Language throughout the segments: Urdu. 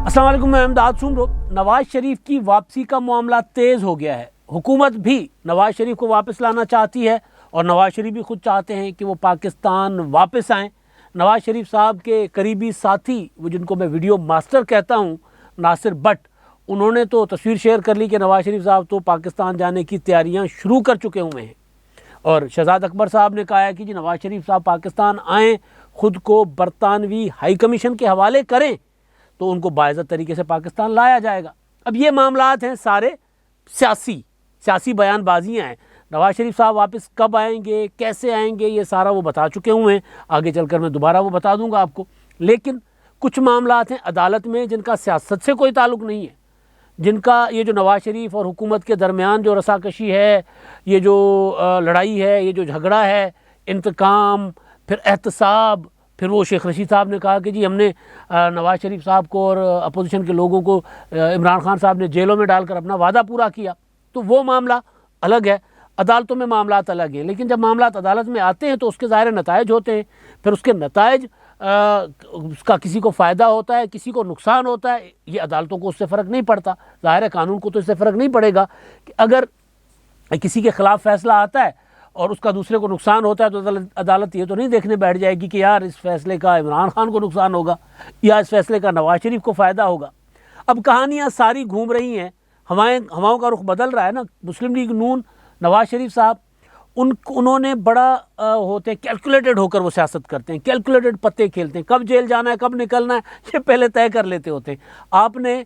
السلام علیکم، میں امداد سمرو۔ نواز شریف کی واپسی کا معاملہ تیز ہو گیا ہے۔ حکومت بھی نواز شریف کو واپس لانا چاہتی ہے اور نواز شریف بھی خود چاہتے ہیں کہ وہ پاکستان واپس آئیں۔ نواز شریف صاحب کے قریبی ساتھی، وہ جن کو میں ویڈیو ماسٹر کہتا ہوں، ناصر بٹ، انہوں نے تو تصویر شیئر کر لی کہ نواز شریف صاحب تو پاکستان جانے کی تیاریاں شروع کر چکے ہوئے ہیں۔ اور شہزاد اکبر صاحب نے کہا ہے کہ جی نواز شریف صاحب پاکستان آئیں، خود کو برطانوی ہائی کمیشن کے حوالے کریں تو ان کو باعزت طریقے سے پاکستان لایا جائے گا۔ اب یہ معاملات ہیں سارے سیاسی بیان بازیاں ہیں۔ نواز شریف صاحب واپس کب آئیں گے، کیسے آئیں گے، یہ سارا وہ بتا چکے ہوئے ہیں۔ آگے چل کر میں دوبارہ وہ بتا دوں گا آپ کو۔ لیکن کچھ معاملات ہیں عدالت میں جن کا سیاست سے کوئی تعلق نہیں ہے، جن کا یہ جو نواز شریف اور حکومت کے درمیان جو رساکشی ہے، یہ جو لڑائی ہے، یہ جو جھگڑا ہے، انتقام، پھر احتساب، پھر وہ شیخ رشید صاحب نے کہا کہ جی ہم نے نواز شریف صاحب کو اور اپوزیشن کے لوگوں کو عمران خان صاحب نے جیلوں میں ڈال کر اپنا وعدہ پورا کیا، تو وہ معاملہ الگ ہے۔ عدالتوں میں معاملات الگ ہیں، لیکن جب معاملات عدالت میں آتے ہیں تو اس کے ظاہر نتائج ہوتے ہیں۔ پھر اس کے نتائج اس کا کسی کو فائدہ ہوتا ہے، کسی کو نقصان ہوتا ہے، یہ عدالتوں کو اس سے فرق نہیں پڑتا۔ ظاہر ہے قانون کو تو اس سے فرق نہیں پڑے گا کہ اگر کسی کے خلاف فیصلہ آتا ہے اور اس کا دوسرے کو نقصان ہوتا ہے تو عدالت یہ تو نہیں دیکھنے بیٹھ جائے گی کہ یار اس فیصلے کا عمران خان کو نقصان ہوگا یا اس فیصلے کا نواز شریف کو فائدہ ہوگا۔ اب کہانیاں ساری گھوم رہی ہیں، ہواؤں کا رخ بدل رہا ہے نا۔ مسلم لیگ نون، نواز شریف صاحب، انہوں نے بڑا ہوتے ہیں، کیلکولیٹڈ ہو کر وہ سیاست کرتے ہیں، کیلکولیٹڈ پتے کھیلتے ہیں، کب جیل جانا ہے، کب نکلنا ہے، یہ پہلے طے کر لیتے ہوتے ہیں۔ آپ نے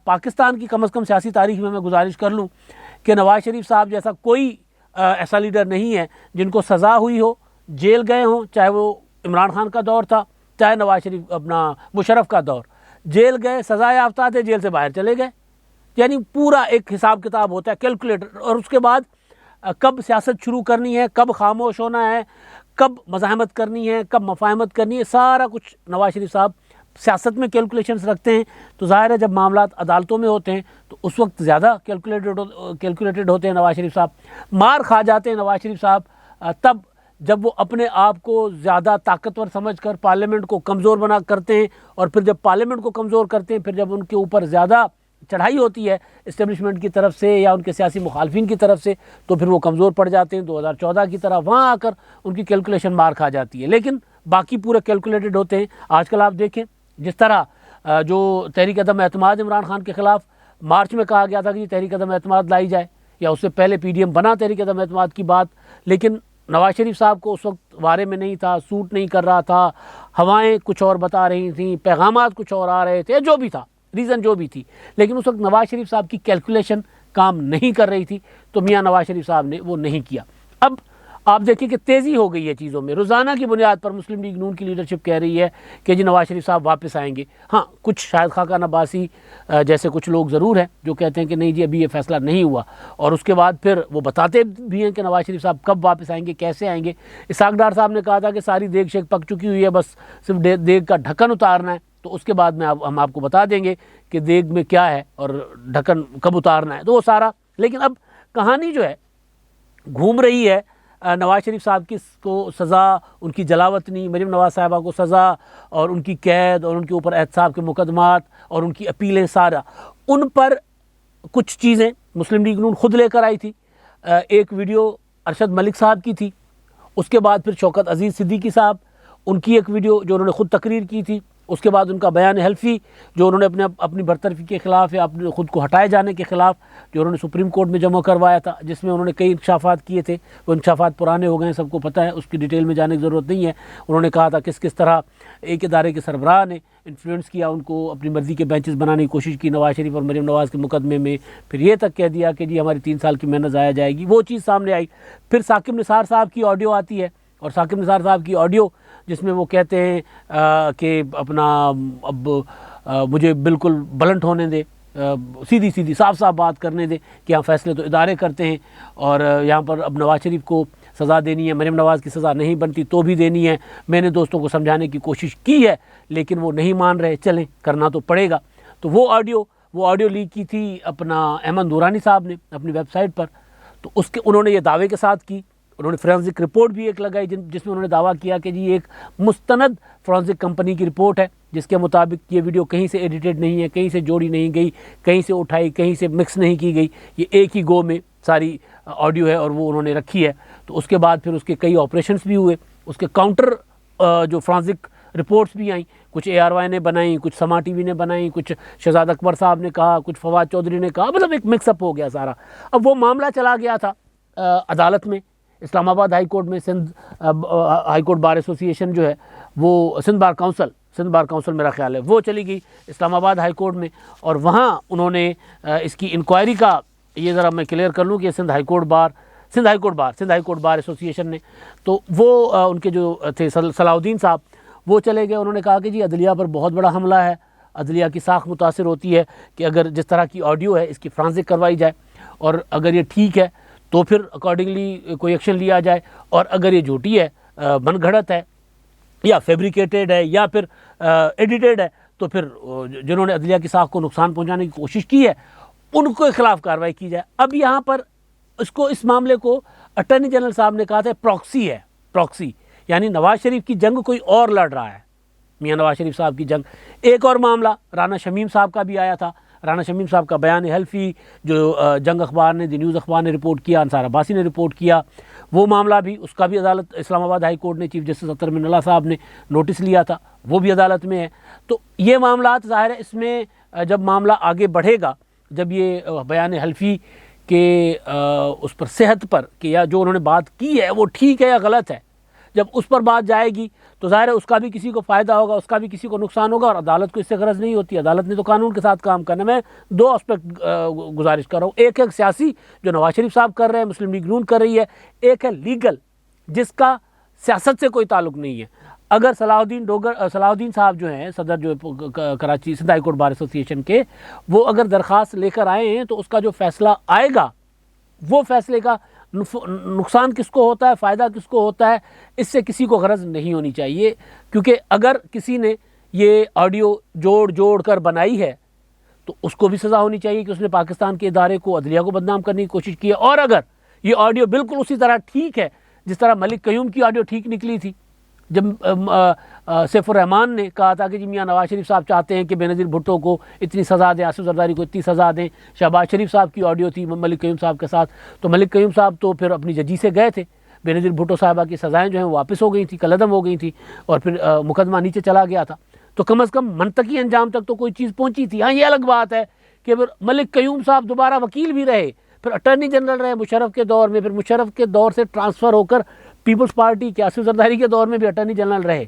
پاکستان کی کم از کم سیاسی تاریخ میں گزارش کر لوں کہ نواز شریف صاحب جیسا کوئی ایسا لیڈر نہیں ہے جن کو سزا ہوئی ہو، جیل گئے ہوں، چاہے وہ عمران خان کا دور تھا، چاہے نواز شریف اپنا مشرف کا دور، جیل گئے، سزا یافتہ تھے، جیل سے باہر چلے گئے۔ یعنی پورا ایک حساب کتاب ہوتا ہے، کیلکولیٹر۔ اور اس کے بعد کب سیاست شروع کرنی ہے، کب خاموش ہونا ہے، کب مزاحمت کرنی ہے، کب مفاہمت کرنی ہے، سارا کچھ نواز شریف صاحب سیاست میں کیلکولیشنز رکھتے ہیں۔ تو ظاہر ہے جب معاملات عدالتوں میں ہوتے ہیں تو اس وقت زیادہ کیلکولیٹڈ ہوتے ہیں نواز شریف صاحب۔ مار کھا جاتے ہیں نواز شریف صاحب تب جب وہ اپنے آپ کو زیادہ طاقتور سمجھ کر پارلیمنٹ کو کمزور بنا کرتے ہیں، اور پھر جب پارلیمنٹ کو کمزور کرتے ہیں، پھر جب ان کے اوپر زیادہ چڑھائی ہوتی ہے اسٹیبلشمنٹ کی طرف سے یا ان کے سیاسی مخالفین کی طرف سے، تو پھر وہ کمزور پڑ جاتے ہیں۔ 2014 کی طرح وہاں آ کر ان کی کیلکولیشن مار کھا جاتی ہے، لیکن باقی پورے کیلکولیٹڈ ہوتے ہیں۔ آج کل آپ دیکھیں جس طرح جو تحریک عدم اعتماد عمران خان کے خلاف مارچ میں کہا گیا تھا کہ تحریک عدم اعتماد لائی جائے، یا اس سے پہلے پی ڈی ایم بنا تحریک عدم اعتماد کی بات، لیکن نواز شریف صاحب کو اس وقت وارے میں نہیں تھا، سوٹ نہیں کر رہا تھا، ہوائیں کچھ اور بتا رہی تھیں، پیغامات کچھ اور آ رہے تھے، جو بھی تھا، ریزن جو بھی تھی، لیکن اس وقت نواز شریف صاحب کی کیلکولیشن کام نہیں کر رہی تھی، تو میاں نواز شریف صاحب نے وہ نہیں کیا۔ اب آپ دیکھیں کہ تیزی ہو گئی ہے چیزوں میں۔ روزانہ کی بنیاد پر مسلم لیگ نون کی لیڈرشپ کہہ رہی ہے کہ جی نواز شریف صاحب واپس آئیں گے۔ ہاں، کچھ شاید خاقان عباسی جیسے کچھ لوگ ضرور ہیں جو کہتے ہیں کہ نہیں جی ابھی یہ فیصلہ نہیں ہوا، اور اس کے بعد پھر وہ بتاتے بھی ہیں کہ نواز شریف صاحب کب واپس آئیں گے، کیسے آئیں گے۔ اسحاق ڈار صاحب نے کہا تھا کہ ساری دیگ شیک پک چکی ہوئی ہے، بس صرف دیگ کا ڈھکن اتارنا ہے، تو اس کے بعد میں ہم آپ کو بتا دیں گے کہ دیگ میں کیا ہے اور ڈھکن کب اتارنا ہے، تو وہ سارا۔ لیکن اب کہانی جو ہے گھوم رہی ہے نواز شریف صاحب کی کو سزا، ان کی جلاوطنی، مریم نواز صاحبہ کو سزا، اور ان کی قید، اور ان کے اوپر احتساب کے مقدمات، اور ان کی اپیلیں، سارا ان پر کچھ چیزیں مسلم لیگ نون خود لے کر آئی تھی۔ ایک ویڈیو ارشد ملک صاحب کی تھی، اس کے بعد پھر شوکت عزیز صدیقی صاحب، ان کی ایک ویڈیو جو انہوں نے خود تقریر کی تھی، اس کے بعد ان کا بیان حلفی جو انہوں نے اپنی برطرفی کے خلاف یا اپنے خود کو ہٹائے جانے کے خلاف جو انہوں نے سپریم کورٹ میں جمع کروایا تھا، جس میں انہوں نے کئی انکشافات کیے تھے۔ وہ انکشافات پرانے ہو گئے ہیں، سب کو پتہ ہے، اس کی ڈیٹیل میں جانے کی ضرورت نہیں ہے۔ انہوں نے کہا تھا کس طرح ایک ادارے کے سربراہ نے انفلوئنس کیا، ان کو اپنی مرضی کے بینچز بنانے کی کوشش کی نواز شریف اور مریم نواز کے مقدمے میں، پھر یہ تک کہہ دیا کہ جی ہماری 3 سال کی محنت ضائع جائے گی، وہ چیز سامنے آئی۔ پھر ثاقب نثار صاحب کی آڈیو آتی ہے، اور ثاقب نثار صاحب کی آڈیو جس میں وہ کہتے ہیں کہ اپنا اب مجھے بالکل بلنٹ ہونے دے، سیدھی صاف بات کرنے دے کہ یہاں فیصلے تو ادارے کرتے ہیں، اور یہاں پر اب نواز شریف کو سزا دینی ہے، مریم نواز کی سزا نہیں بنتی تو بھی دینی ہے۔ میں نے دوستوں کو سمجھانے کی کوشش کی ہے لیکن وہ نہیں مان رہے، چلیں کرنا تو پڑے گا۔ تو وہ آڈیو لیک کی تھی اپنا احمد نورانی صاحب نے اپنی ویب سائٹ پر، تو انہوں نے یہ دعوے کے ساتھ کی، انہوں نے فورینسک رپورٹ بھی ایک لگائی جس میں انہوں نے دعویٰ کیا کہ جی ایک مستند فورینسک کمپنی کی رپورٹ ہے جس کے مطابق یہ ویڈیو کہیں سے ایڈیٹڈ نہیں ہے، کہیں سے جوڑی نہیں گئی، کہیں سے اٹھائی، کہیں سے مکس نہیں کی گئی، یہ ایک ہی گو میں ساری آڈیو ہے اور وہ انہوں نے رکھی ہے۔ تو اس کے بعد پھر اس کے کئی آپریشنز بھی ہوئے، اس کے کاؤنٹر جو فورینسک رپورٹس بھی آئیں، کچھ ARY نے بنائیں، کچھ سما ٹی وی نے بنائیں، کچھ شہزاد اکبر صاحب نے کہا، کچھ فواد چودھری نے کہا، مطلب ایک مکس اپ ہو گیا سارا۔ اب وہ معاملہ چلا گیا تھا عدالت میں، اسلام آباد ہائی کورٹ میں۔ سندھ ہائی کورٹ بار ایسوسی ایشن جو ہے وہ سندھ بار کونسل میرا خیال ہے وہ چلی گئی اسلام آباد ہائی کورٹ میں، اور وہاں انہوں نے اس کی انکوائری کا، یہ ذرا میں کلیئر کر لوں کہ سندھ ہائی کورٹ بار ایسوسی ایشن نے، تو وہ ان کے جو تھے صلاح الدین صاحب، وہ چلے گئے۔ انہوں نے کہا کہ جی عدلیہ پر بہت بڑا حملہ ہے، عدلیہ کی ساکھ متاثر ہوتی ہے کہ اگر جس طرح کی آڈیو ہے اس کی فورینسک کروائی جائے، اور اگر یہ ٹھیک ہے تو پھر اکارڈنگلی کوئی ایکشن لیا جائے، اور اگر یہ جھوٹی ہے، من گھڑت ہے یا فیبریکیٹڈ ہے یا پھر ایڈیٹڈ ہے، تو پھر جنہوں نے عدلیہ کی ساکھ کو نقصان پہنچانے کی کوشش کی ہے ان کے خلاف کارروائی کی جائے۔ اب یہاں پر اس معاملے کو اٹارنی جنرل صاحب نے کہا تھا پراکسی، یعنی نواز شریف کی جنگ کوئی اور لڑ رہا ہے، میاں نواز شریف صاحب کی جنگ۔ ایک اور معاملہ رانا شمیم صاحب کا بھی آیا تھا، رانا شمیم صاحب کا بیان حلفی جو جنگ اخبار نے، دی نیوز اخبار نے رپورٹ کیا، انصار عباسی نے رپورٹ کیا، وہ معاملہ بھی، اس کا بھی عدالت اسلام آباد ہائی کورٹ نے چیف جسٹس اطہر من اللہ صاحب نے نوٹس لیا تھا، وہ بھی عدالت میں ہے۔ تو یہ معاملات ظاہر ہے اس میں جب معاملہ آگے بڑھے گا، جب یہ بیان حلفی کہ اس پر صحت پر کہ یا جو انہوں نے بات کی ہے وہ ٹھیک ہے یا غلط ہے، جب اس پر بات جائے گی تو ظاہر ہے اس کا بھی کسی کو فائدہ ہوگا، اس کا بھی کسی کو نقصان ہوگا، اور عدالت کو اس سے غرض نہیں ہوتی۔ عدالت نے تو قانون کے ساتھ کام کرنا۔ میں دو اسپیکٹ گزارش کر رہا ہوں، ایک ہے سیاسی جو نواز شریف صاحب کر رہے ہیں، مسلم لیگ نون کر رہی ہے، ایک ہے لیگل جس کا سیاست سے کوئی تعلق نہیں ہے۔ اگر صلاح الدین صاحب جو ہیں صدر جو Karachi Sindh high court bar ایسوسی ایشن کے، وہ اگر درخواست لے کر آئے ہیں تو اس کا جو فیصلہ آئے گا، وہ فیصلے کا نقصان کس کو ہوتا ہے، فائدہ کس کو ہوتا ہے، اس سے کسی کو غرض نہیں ہونی چاہیے، کیونکہ اگر کسی نے یہ آڈیو جوڑ کر بنائی ہے تو اس کو بھی سزا ہونی چاہیے کہ اس نے پاکستان کے ادارے کو، عدلیہ کو بدنام کرنے کی کوشش کی ہے۔ اور اگر یہ آڈیو بالکل اسی طرح ٹھیک ہے جس طرح ملک قیوم کی آڈیو ٹھیک نکلی تھی، جب سیف الرحمان نے کہا تھا کہ جی میاں نواز شریف صاحب چاہتے ہیں کہ بے نظیر بھٹو کو اتنی سزا دیں، آصف زرداری کو اتنی سزا دیں، شہباز شریف صاحب کی آڈیو تھی ملک قیوم صاحب کے ساتھ، تو ملک قیوم صاحب تو پھر اپنی ججی سے گئے تھے، بے نظیر بھٹو صاحبہ کی سزائیں جو ہیں واپس ہو گئی تھیں، کالعدم ہو گئی تھیں، اور پھر مقدمہ نیچے چلا گیا تھا، تو کم از کم منطقی انجام تک تو کوئی چیز پہنچی تھی۔ ہاں یہ الگ بات ہے کہ پھر ملک قیوم صاحب دوبارہ وکیل بھی رہے، پھر اٹارنی جنرل رہے مشرف کے دور میں، پھر مشرف کے دور سے ٹرانسفر ہو کر پیپلز پارٹی کے آصف زرداری کے دور میں بھی اٹارنی جنرل رہے،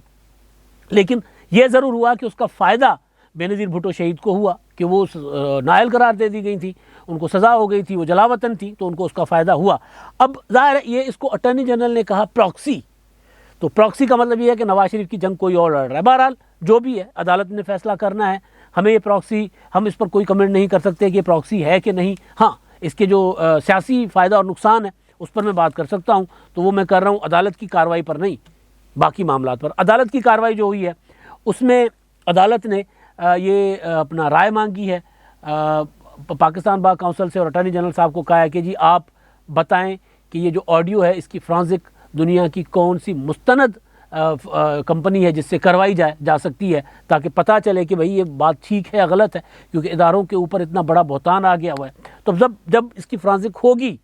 لیکن یہ ضرور ہوا کہ اس کا فائدہ بے نظیر بھٹو شہید کو ہوا کہ وہ نائل قرار دے دی گئی تھی، ان کو سزا ہو گئی تھی، وہ جلا وطن تھی، تو ان کو اس کا فائدہ ہوا۔ اب ظاہر ہے یہ اس کو اٹارنی جنرل نے کہا پراکسی، تو پراکسی کا مطلب یہ ہے کہ نواز شریف کی جنگ کوئی اور لڑ رہا ہے۔ بہرحال جو بھی ہے عدالت نے فیصلہ کرنا ہے، ہمیں یہ پراکسی، ہم اس پر کوئی کمنٹ نہیں کر سکتے کہ یہ پراکسی ہے کہ نہیں۔ ہاں اس کے جو سیاسی فائدہ اور نقصان ہے اس پر میں بات کر سکتا ہوں، تو وہ میں کر رہا ہوں عدالت کی کارروائی پر نہیں، باقی معاملات پر۔ عدالت کی کارروائی جو ہوئی ہے اس میں عدالت نے یہ اپنا رائے مانگی ہے پاکستان بار کونسل سے، اور اٹارنی جنرل صاحب کو کہا ہے کہ جی آپ بتائیں کہ یہ جو آڈیو ہے اس کی فرانسک دنیا کی کون سی مستند کمپنی ہے جس سے کروائی جا سکتی ہے، تاکہ پتہ چلے کہ بھئی یہ بات ٹھیک ہے یا غلط ہے، کیونکہ اداروں کے اوپر اتنا بڑا بہتان آ گیا ہوا ہے۔ تو جب اس کی فرانسک ہوگی،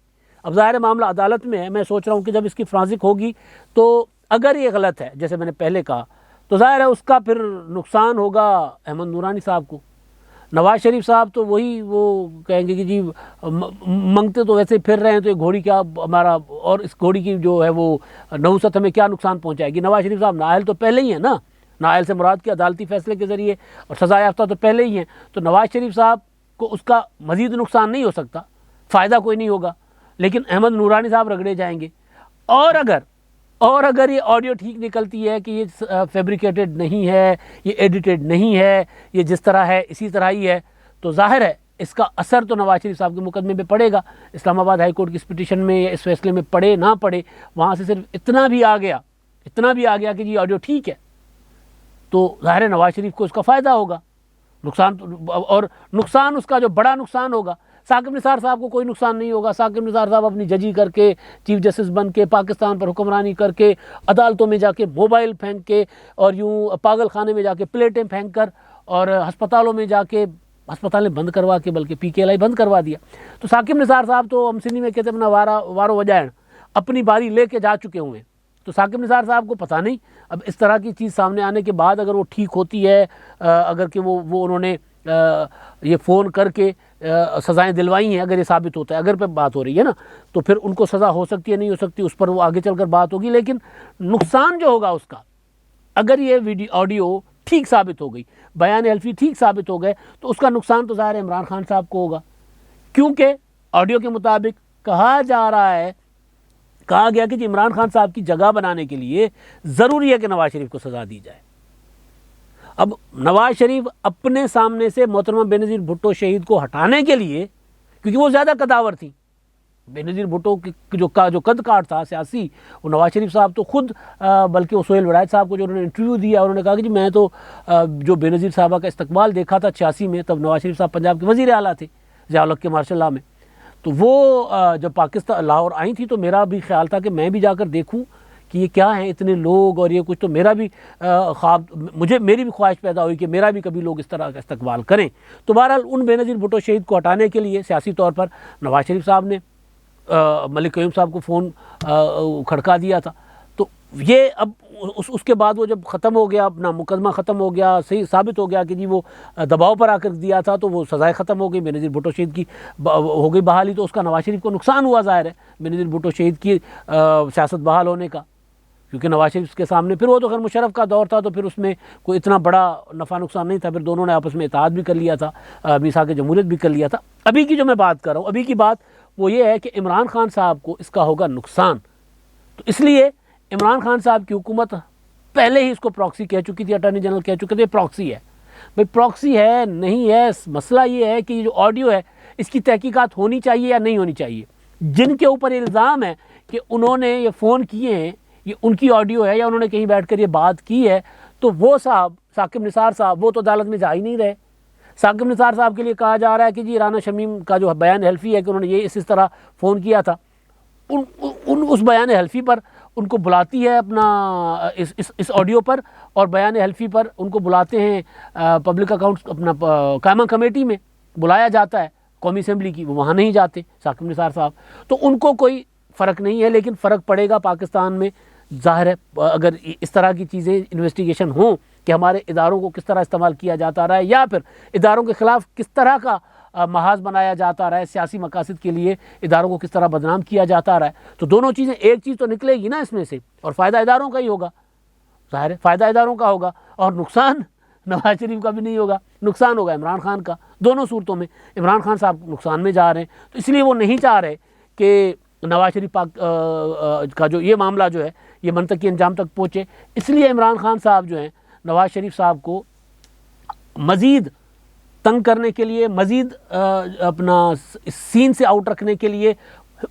اب ظاہر معاملہ عدالت میں ہے، میں سوچ رہا ہوں کہ جب اس کی فرانسک ہوگی تو اگر یہ غلط ہے جیسے میں نے پہلے کہا، تو ظاہر ہے اس کا پھر نقصان ہوگا احمد نورانی صاحب کو۔ نواز شریف صاحب تو وہ کہیں گے کہ جی منگتے تو ویسے پھر رہے ہیں، تو یہ گھوڑی کیا ہمارا، اور اس گھوڑی کی جو ہے وہ نحوست ہمیں کیا نقصان پہنچائے گی۔ نواز شریف صاحب نائل تو پہلے ہی ہیں نا، نائل سے مراد کی عدالتی فیصلے کے ذریعے، اور سزا یافتہ تو پہلے ہی ہیں، تو نواز شریف صاحب کو اس کا مزید نقصان نہیں ہو سکتا، فائدہ کوئی نہیں ہوگا، لیکن احمد نورانی صاحب رگڑے جائیں گے۔ اور اگر یہ آڈیو ٹھیک نکلتی ہے کہ یہ فیبریکیٹڈ نہیں ہے، یہ ایڈیٹڈ نہیں ہے، یہ جس طرح ہے اسی طرح ہی ہے، تو ظاہر ہے اس کا اثر تو نواز شریف صاحب کے مقدمے پہ پڑے گا، اسلام آباد ہائی کورٹ کی اس پٹیشن میں یا اس فیصلے میں پڑے نہ پڑے، وہاں سے صرف اتنا بھی آ گیا کہ جی آڈیو ٹھیک ہے، تو ظاہر ہے نواز شریف کو اس کا فائدہ ہوگا، نقصان اس کا جو بڑا نقصان ہوگا ثاقب نثار صاحب کو کوئی نقصان نہیں ہوگا. ثاقب نثار صاحب اپنی ججی کر کے, چیف جسٹس بن کے, پاکستان پر حکمرانی کر کے, عدالتوں میں جا کے موبائل پھینک کے, اور یوں پاگل خانے میں جا کے پلیٹیں پھینک کر, اور ہسپتالوں میں جا کے ہسپتالیں بند کروا کے, بلکہ پی کے ایل آئی بند کروا دیا. تو ثاقب نثار صاحب تو ہم سندھی میں کہتے ہیں اپنا وارو وجائن, اپنی باری لے کے جا چکے ہوئے ہیں. تو ثاقب نثار صاحب کو پتہ نہیں اب اس طرح کی چیز سامنے آنے کے بعد اگر وہ ٹھیک ہوتی ہے, اگر کہ وہ انہوں نے یہ فون کر کے سزائیں دلوائی ہیں, اگر یہ ثابت ہوتا ہے, اگر پہ بات ہو رہی ہے نا, تو پھر ان کو سزا ہو سکتی ہے, نہیں ہو سکتی, اس پر وہ آگے چل کر بات ہوگی. لیکن نقصان جو ہوگا اس کا, اگر یہ آڈیو ٹھیک ثابت ہو گئی, بیان حلفی ٹھیک ثابت ہو گئے, تو اس کا نقصان تو ظاہر ہے عمران خان صاحب کو ہوگا. کیونکہ آڈیو کے مطابق کہا جا رہا ہے, کہا گیا کہ جی عمران خان صاحب کی جگہ بنانے کے لیے ضروری ہے کہ نواز شریف کو سزا دی جائے. اب نواز شریف اپنے سامنے سے محترمہ بے نظیر بھٹو شہید کو ہٹانے کے لیے, کیونکہ وہ زیادہ قداور تھی, بے نظیر بھٹو جو قد کاٹ تھا سیاسی, وہ نواز شریف صاحب تو خود, بلکہ وہ سہیل ولایت صاحب کو جو انہوں نے انٹرویو دیا, انہوں نے کہا کہ جی میں تو جو بے نظیر صاحبہ کا استقبال دیکھا تھا 86 میں, تب نواز شریف صاحب پنجاب کے وزیر اعلیٰ تھے ضیاء الحق کے مارشل لاء میں, تو وہ جب پاکستان لاہور آئی تھی تو میرا بھی خیال تھا کہ میں بھی جا کر دیکھوں کہ یہ کیا ہیں اتنے لوگ, اور یہ کچھ, تو میرا بھی خواب, میری بھی خواہش پیدا ہوئی کہ میرا بھی کبھی لوگ اس طرح کا استقبال کریں. تو بہرحال ان بے نظیر بھٹو شہید کو ہٹانے کے لیے سیاسی طور پر نواز شریف صاحب نے ملک قیوم صاحب کو فون کھڑکا دیا تھا. تو یہ اب اس کے بعد وہ جب ختم ہو گیا, اپنا مقدمہ ختم ہو گیا, صحیح ثابت ہو گیا کہ جی وہ دباؤ پر آ کر دیا تھا, تو وہ سزائیں ختم ہو گئی, بے نظیر بھٹو شہید کی ہو گئی بحالی, تو اس کا نواز شریف کو نقصان ہوا ظاہر ہے بے نظیر بھٹو شہید کی سیاست بحال ہونے کا. کیونکہ نواز شریف کے سامنے پھر وہ تو خیر مشرف کا دور تھا, تو پھر اس میں کوئی اتنا بڑا نفع نقصان نہیں تھا, پھر دونوں نے آپس میں اتحاد بھی کر لیا تھا, میثاق جمہوریت بھی کر لیا تھا. ابھی کی جو میں بات کر رہا ہوں, ابھی کی بات وہ یہ ہے کہ عمران خان صاحب کو اس کا ہوگا نقصان. تو اس لیے عمران خان صاحب کی حکومت پہلے ہی اس کو پراکسی کہہ چکی تھی, اٹارنی جنرل کہہ چکے تھے پراکسی ہے. بھائی پراکسی ہے نہیں ہے, مسئلہ یہ ہے کہ یہ جو آڈیو ہے اس کی تحقیقات ہونی چاہیے یا نہیں ہونی چاہیے. جن کے اوپر الزام ہے کہ انہوں نے یہ فون کیے ہیں, یہ ان کی آڈیو ہے یا انہوں نے کہیں بیٹھ کر یہ بات کی ہے, تو وہ صاحب ثاقب نثار صاحب وہ تو عدالت میں جا ہی نہیں رہے. ثاقب نثار صاحب کے لیے کہا جا رہا ہے کہ جی رانا شمیم کا جو بیان حلفی ہے کہ انہوں نے یہ اس طرح فون کیا تھا, اس بیان حلفی پر ان کو بلاتی ہے اپنا اس آڈیو پر, اور بیان حلفی پر ان کو بلاتے ہیں پبلک اکاؤنٹس اپنا قائمہ کمیٹی میں بلایا جاتا ہے قومی اسمبلی کی, وہ وہاں نہیں جاتے ثاقب نثار صاحب. تو ان کو کوئی فرق نہیں ہے, لیکن فرق پڑے گا پاکستان میں ظاہر ہے اگر اس طرح کی چیزیں انویسٹیگیشن ہوں کہ ہمارے اداروں کو کس طرح استعمال کیا جاتا رہا ہے, یا پھر اداروں کے خلاف کس طرح کا محاذ بنایا جاتا رہا ہے, سیاسی مقاصد کے لیے اداروں کو کس طرح بدنام کیا جاتا رہا ہے. تو دونوں چیزیں, ایک چیز تو نکلے گی نا اس میں سے, اور فائدہ اداروں کا ہی ہوگا, ظاہر ہے فائدہ اداروں کا ہوگا, اور نقصان نواز شریف کا بھی نہیں ہوگا, نقصان ہوگا عمران خان کا. دونوں صورتوں میں عمران خان صاحب نقصان میں جا رہے ہیں, تو اس لیے وہ نہیں چاہ رہے کہ نواز شریف کا جو یہ معاملہ جو ہے یہ منطقی انجام تک پہنچے. اس لیے عمران خان صاحب جو ہیں نواز شریف صاحب کو مزید تنگ کرنے کے لیے, مزید اپنا سین سے آؤٹ رکھنے کے لیے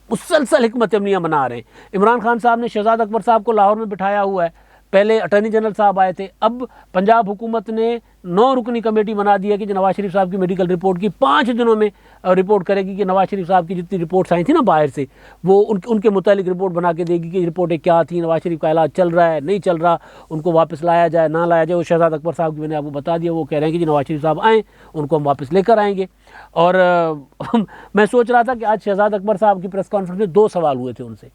مسلسل حکمت عملیاں بنا رہے ہیں. عمران خان صاحب نے شہزاد اکبر صاحب کو لاہور میں بٹھایا ہوا ہے, پہلے اٹارنی جنرل صاحب آئے تھے, اب پنجاب حکومت نے 9 رکنی کمیٹی بنا دی ہے کہ نواز شریف صاحب کی میڈیکل رپورٹ کی 5 دنوں میں رپورٹ کرے گی, کہ نواز شریف صاحب کی جتنی رپورٹس آئی تھیں نا باہر سے, وہ ان کے متعلق رپورٹ بنا کے دے گی کہ رپورٹیں کیا تھیں, نواز شریف کا علاج چل رہا ہے نہیں چل رہا, ان کو واپس لایا جائے نہ لایا جائے. وہ شہزاد اکبر صاحب کی میں نے آپ کو بتا دیا, وہ کہہ رہے ہیں کہ جی نواز شریف صاحب آئیں, ان کو ہم واپس لے کر آئیں گے. اور میں سوچ رہا تھا کہ آج شہزاد اکبر صاحب کی پریس کانفرنس میں 2 سوال ہوئے تھے ان سے.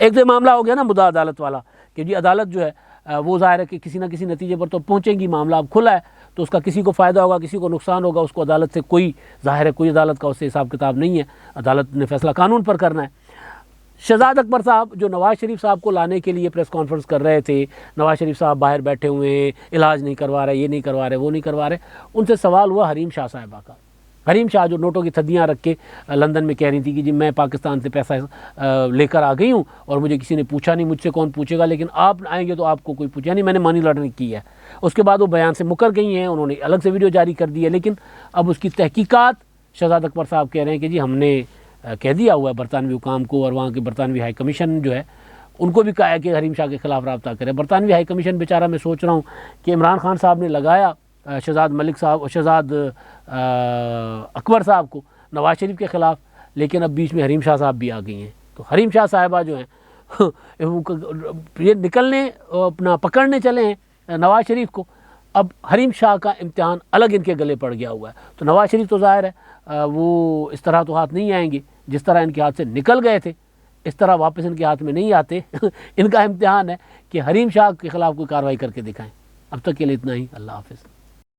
ایک تو معاملہ ہو گیا نا مدعا عدالت والا, کہ جی عدالت جو ہے وہ ظاہر ہے کہ کسی نہ کسی نتیجے پر تو پہنچیں گی, معاملہ اب کھلا ہے, تو اس کا کسی کو فائدہ ہوگا کسی کو نقصان ہوگا, اس کو عدالت سے کوئی ظاہر ہے کوئی عدالت کا اس سے حساب کتاب نہیں ہے, عدالت نے فیصلہ قانون پر کرنا ہے. شہزاد اکبر صاحب جو نواز شریف صاحب کو لانے کے لیے پریس کانفرنس کر رہے تھے, نواز شریف صاحب باہر بیٹھے ہوئے ہیں, علاج نہیں کروا رہے, یہ نہیں کروا رہے, وہ نہیں کروا رہے, ان سے سوال ہوا حریم شاہ صاحبہ کا. حریم شاہ جو نوٹوں کی تھدیاں رکھ کے لندن میں کہہ رہی تھی کہ جی میں پاکستان سے پیسہ لے کر آ گئی ہوں اور مجھے کسی نے پوچھا نہیں, مجھ سے کون پوچھے گا, لیکن آپ آئیں گے تو آپ کو کوئی پوچھا نہیں, میں نے منی لانڈرنگ کی ہے. اس کے بعد وہ بیان سے مکر گئی ہیں, انہوں نے الگ سے ویڈیو جاری کر دی ہے, لیکن اب اس کی تحقیقات شہزاد اکبر صاحب کہہ رہے ہیں کہ جی ہم نے کہہ دیا ہوا ہے برطانوی حکام کو, اور وہاں کے برطانوی ہائی کمیشن جو ہے ان کو بھی کہا ہے کہ حریم شاہ کے خلاف رابطہ کرے. برطانوی ہائی کمیشن بیچارہ, میں سوچ رہا ہوں کہ عمران خان صاحب نے لگایا شہزاد ملک صاحب, شہزاد اکبر صاحب کو, نواز شریف کے خلاف، لیکن اب بیچ میں حریم شاہ صاحب بھی آ گئی ہیں. تو حریم شاہ صاحبہ جو ہیں یہ نکلنے اپنا پکڑنے چلے ہیں نواز شریف کو. اب حریم شاہ کا امتحان الگ ان کے گلے پڑ گیا ہوا ہے. تو نواز شریف تو ظاہر ہے وہ اس طرح تو ہاتھ نہیں آئیں گے، جس طرح ان کے ہاتھ سے نکل گئے تھے اس طرح واپس ان کے ہاتھ میں نہیں آتے. ان کا امتحان ہے کہ حریم شاہ کے خلاف کوئی کارروائی کر کے دکھائیں. اب تک کے لیے اتنا ہی. اللہ حافظ.